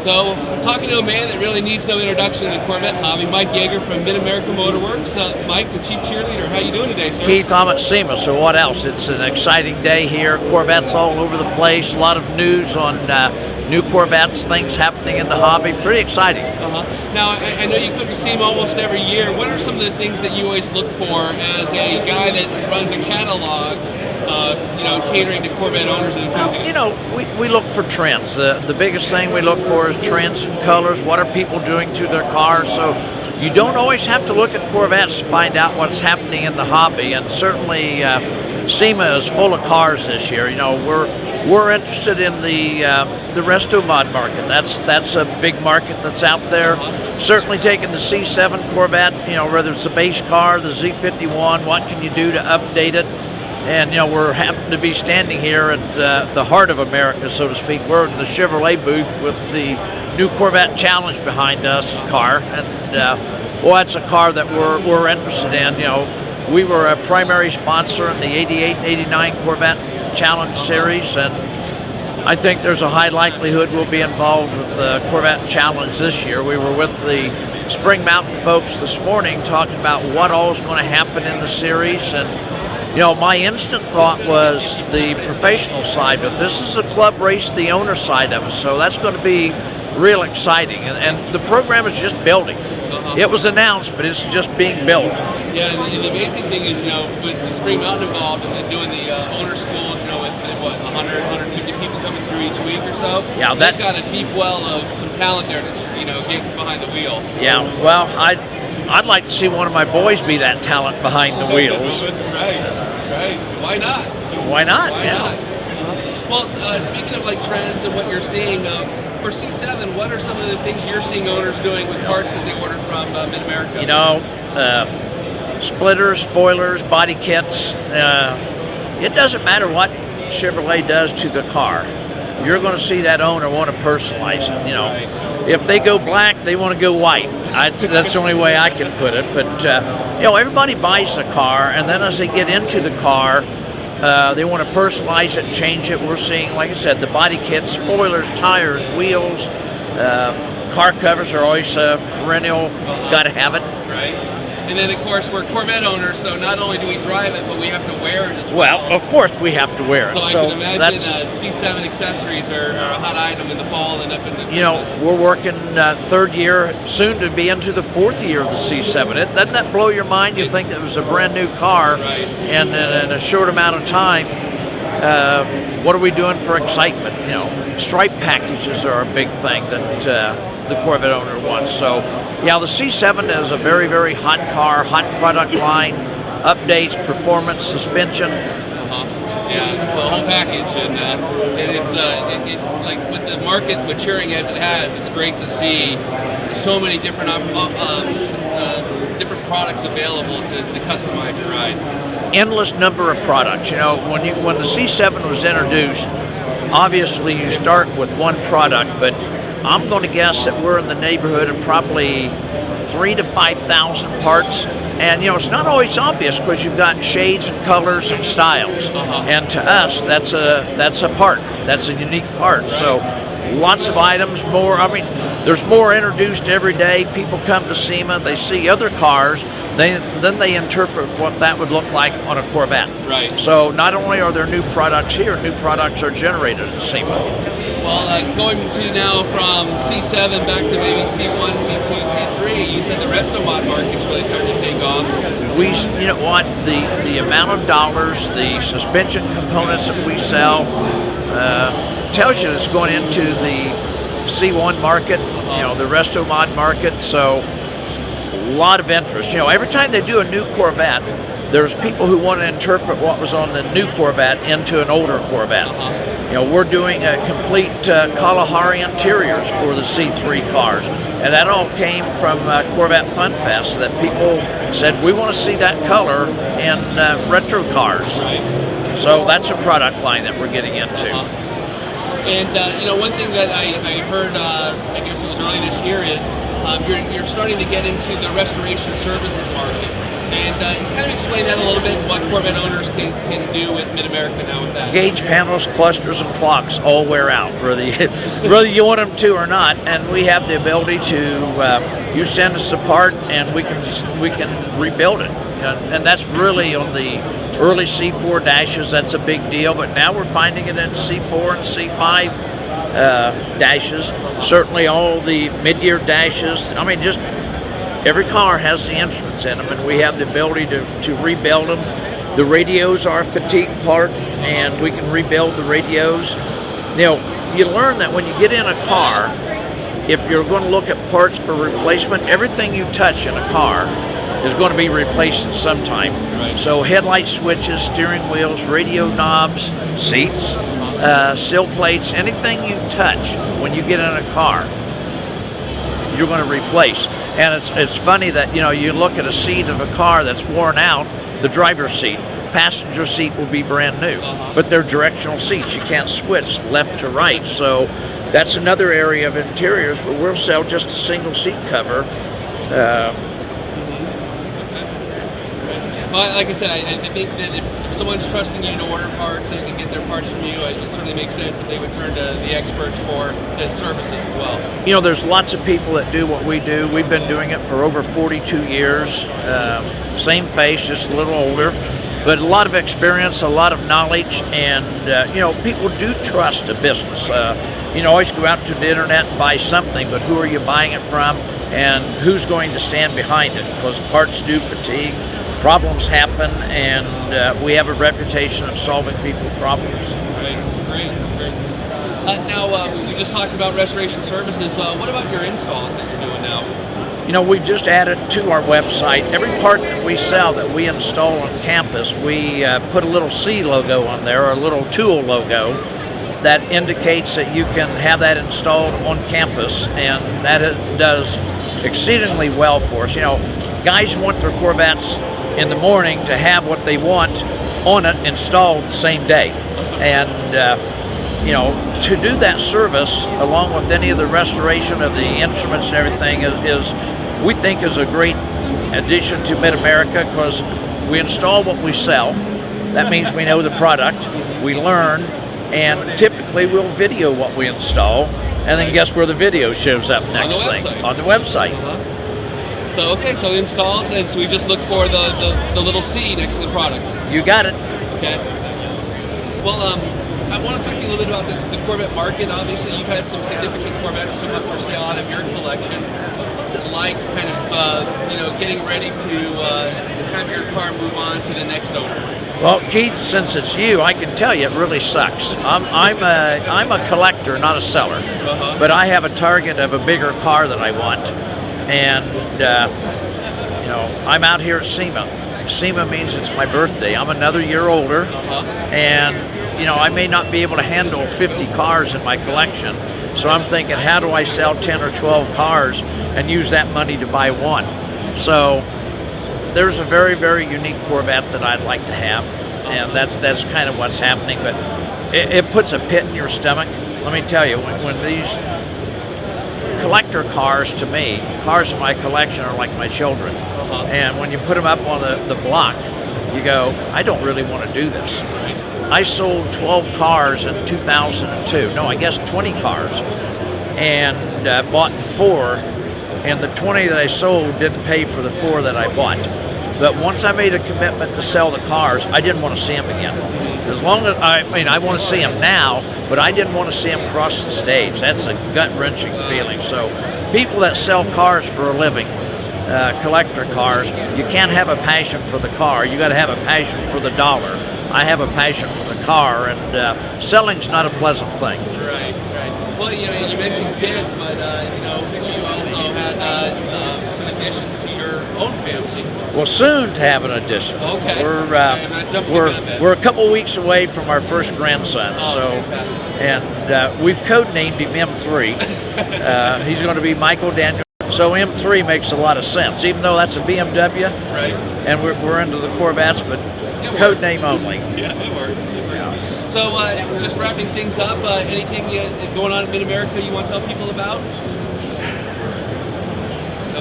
So, I'm talking to a man that really needs no introduction in the Corvette hobby, Mike Yager from Mid America Motorworks. Mike, the Chief Cheerleader, how you doing today, sir? Keith, I'm at SEMA, so what else? It's an exciting day here. Corvettes all over the place. A lot of news on new Corvettes, things happening in the hobby. Pretty exciting. Now, I know you come to SEMA almost every year. What are some of the things that you always look for as a guy that runs a catalog, catering to Corvette owners and enthusiasts? We look for trends. The biggest thing we look for is trends and colors. What are people doing to their cars? So you don't always have to look at Corvettes to find out what's happening in the hobby. And certainly SEMA is full of cars this year. We're interested in the resto mod market. That's a big market that's out there. Certainly taking the C7 Corvette, whether it's the base car, the Z51, what can you do to update it? And we're happy to be standing here at the heart of America, so to speak. We're in the Chevrolet booth with the new Corvette Challenge behind us car, and that's a car that we're interested in. We were a primary sponsor in the 88 and 89 Corvette Challenge series, and I think there's a high likelihood we'll be involved with the Corvette Challenge this year. We were with the Spring Mountain folks this morning talking about what all is going to happen in the series, and my instant thought was the professional side, but this is a club race, the owner side of it, so that's going to be real exciting, and the program is just building. It was announced, but it's just being built. Yeah, and the amazing thing is, with the Spring Mountain involved and doing the owner schools, with 100, 150 people coming through each week or so. Yeah, they've got a deep well of some talent there to, get behind the wheel. Yeah, well, I'd like to see one of my boys be that talent behind the wheels. Right. Why not? Why not? Why not? Well, speaking of trends and what you're seeing, for C7, what are some of the things you're seeing owners doing with parts that they order from Mid America? Splitters, spoilers, body kits. It doesn't matter what Chevrolet does to the car. You're going to see that owner want to personalize it. If they go black, they want to go white. That's the only way I can put it. But everybody buys the car, and then as they get into the car, they want to personalize it, change it. We're seeing, like I said, the body kits, spoilers, tires, wheels, car covers are always perennial. Got to have it. Right. And then, of course, we're Corvette owners, so not only do we drive it, but we have to wear it as well. Well, of course we have to wear it. So I can imagine C7 accessories are a hot item in the fall and up in the Christmas. We're working third year, soon to be into the fourth year of the C7. Doesn't that blow your mind? You think that it was a brand new car, right, and in a short amount of time, what are we doing for excitement? Stripe packages are a big thing that the Corvette owner wants. So, yeah, the C7 is a very, very hot car, hot product line, updates, performance, suspension. Yeah, it's the whole package, and it's like with the market maturing as it has, it's great to see so many different different products available to customize your ride. Endless number of products. When the C7 was introduced, obviously you start with one product, but I'm going to guess that we're in the neighborhood of probably 3,000 to 5,000 parts. And it's not always obvious because you've got shades and colors and styles. And to us, that's a part. That's a unique part. So lots of items, more. There's more introduced every day. People come to SEMA, they see other cars, then they interpret what that would look like on a Corvette. Right. So not only are there new products here, new products are generated at SEMA. Well, going to now from C7 back to maybe C1, C2, C3, you said the resto mod market's really starting to take off. The amount of dollars, the suspension components that we sell, tells you it's going into the C1 market, the resto mod market. So a lot of interest. Every time they do a new Corvette, there's people who want to interpret what was on the new Corvette into an older Corvette. We're doing a complete Kalahari interiors for the C3 cars, and that all came from Corvette Fun Fest, that people said, we want to see that color in retro cars. Right. So that's a product line that we're getting into. And one thing that I heard, I guess it was early this year, is you're starting to get into the restoration services market. And kind of explain that a little bit, what Corvette owners can do with Mid America now with that. gauge panels, clusters, and clocks all wear out, whether you want them to or not. And we have the ability to, you send us a part and we can rebuild it. And that's really on the early C4 dashes, that's a big deal. But now we're finding it in C4 and C5 dashes. Certainly all the mid-year dashes. I mean, just every car has the instruments in them, and we have the ability to rebuild them. The radios are a fatigue part, and we can rebuild the radios. You learn that when you get in a car, if you're going to look at parts for replacement, everything you touch in a car is going to be replaced at some time. Right. So headlight switches, steering wheels, radio knobs, seats, sill plates, anything you touch when you get in a car, you're going to replace. And it's funny that you look at a seat of a car that's worn out, the driver's seat, passenger seat will be brand new, but they're directional seats. You can't switch left to right. So that's another area of interiors where we'll sell just a single seat cover. Well, like I said, I think that if someone's trusting you to order parts and get their parts from you, it certainly makes sense that they would turn to the experts for the services as well. There's lots of people that do what we do. We've been doing it for over 42 years. Same face, just a little older. But a lot of experience, a lot of knowledge, and people do trust a business. Always go out to the internet and buy something, but who are you buying it from, and who's going to stand behind it? Because parts do fatigue. Problems happen, and we have a reputation of solving people's problems. Great. Now, we just talked about restoration services. What about your installs that you're doing now? We've just added to our website, every part that we sell that we install on campus, we put a little C logo on there, or a little tool logo, that indicates that you can have that installed on campus, and that does exceedingly well for us. Guys want their Corvettes in the morning to have what they want on it installed the same day. And, to do that service along with any of the restoration of the instruments and everything we think is a great addition to Mid America, because we install what we sell. That means we know the product, we learn, and typically we'll video what we install, and then guess where the video shows up next thing? On the website. So installs, and so we just look for the little C next to the product. You got it. Okay. Well, I want to talk to you a little bit about the Corvette market. Obviously, you've had some significant Corvettes come up for sale out of your collection. What's it like, kind of, getting ready to have your car move on to the next owner? Well, Keith, since it's you, I can tell you it really sucks. I'm a collector, not a seller, but I have a target of a bigger car that I want. And, I'm out here at SEMA. SEMA means it's my birthday. I'm another year older, and, I may not be able to handle 50 cars in my collection. So I'm thinking, how do I sell 10 or 12 cars and use that money to buy one? So there's a very, very unique Corvette that I'd like to have, and that's kind of what's happening. But it puts a pit in your stomach. Let me tell you, when these collector cars, to me, cars in my collection are like my children. And when you put them up on the block, you go, I don't really want to do this. I sold 12 cars in 2002. No, I guess 20 cars, and bought 4. And the 20 that I sold didn't pay for the 4 that I bought. But once I made a commitment to sell the cars, I didn't want to see them again. As long as, I want to see them now, but I didn't want to see them cross the stage. That's a gut-wrenching feeling. So people that sell cars for a living, collector cars, you can't have a passion for the car. You got to have a passion for the dollar. I have a passion for the car, and selling's not a pleasant thing. Right. Well, you mentioned kids, but you also had some additions to your own family. Well, soon to have an addition. Okay. We're a couple weeks away from our first grandson. And we've codenamed him M3. He's going to be Michael Daniel. So M3 makes a lot of sense, even though that's a BMW. Right. And we're into the Corvettes, but code name only. Yeah, it works. Yeah. So just wrapping things up, anything going on at Mid America you want to tell people about?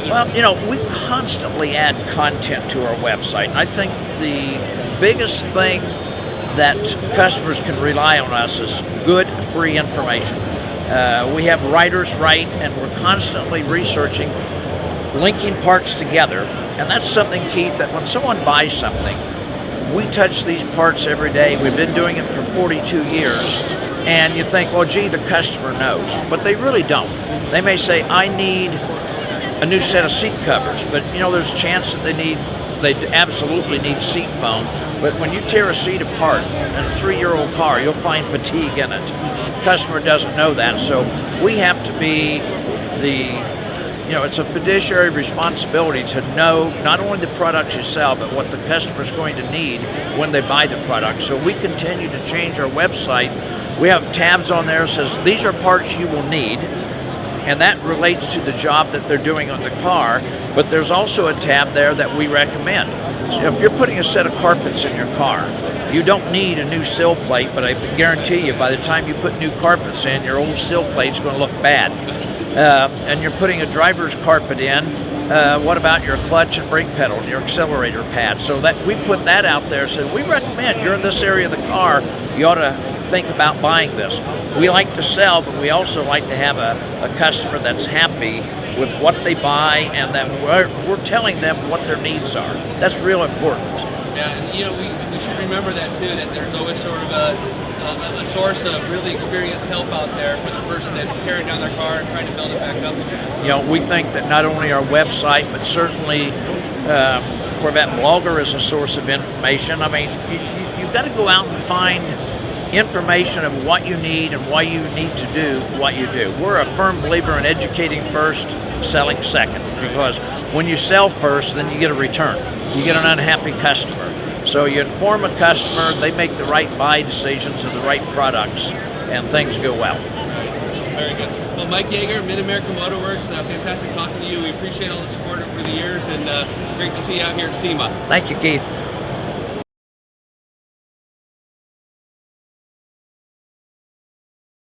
Well, we constantly add content to our website. And I think the biggest thing that customers can rely on us is good, free information. We have writers write, and we're constantly researching, linking parts together. And that's something, Keith, that when someone buys something, we touch these parts every day. We've been doing it for 42 years. And you think, well, gee, the customer knows. But they really don't. They may say, I need a new set of seat covers. But, there's a chance that they absolutely need seat foam. But when you tear a seat apart in a 3-year-old car, you'll find fatigue in it. The customer doesn't know that. So we have to be it's a fiduciary responsibility to know not only the products you sell, but what the customer's going to need when they buy the product. So we continue to change our website. We have tabs on there that says these are parts you will need, and that relates to the job that they're doing on the car. But there's also a tab there that we recommend. So if you're putting a set of carpets in your car, you don't need a new sill plate, but I guarantee you by the time you put new carpets in, your old sill plate's going to look bad. And you're putting a driver's carpet in, what about your clutch and brake pedal and your accelerator pad? So that we put that out there, so we recommend you're in this area of the car, you ought to think about buying this. We like to sell, but we also like to have a customer that's happy with what they buy, and that we're telling them what their needs are. That's real important. Yeah, and we should remember that too, that there's always sort of a source of really experienced help out there for the person that's tearing down their car and trying to build it back up again. We think that not only our website, but certainly Corvette Blogger is a source of information. I mean, you've got to go out and find information of what you need and why you need to do what you do. We're a firm believer in educating first, selling second, because when you sell first, then you get a return. You get an unhappy customer. So you inform a customer, they make the right buy decisions of the right products, and things go well. Very good. Well, Mike Yager, Mid America Motorworks, fantastic talking to you. We appreciate all the support over the years, and great to see you out here at SEMA. Thank you, Keith.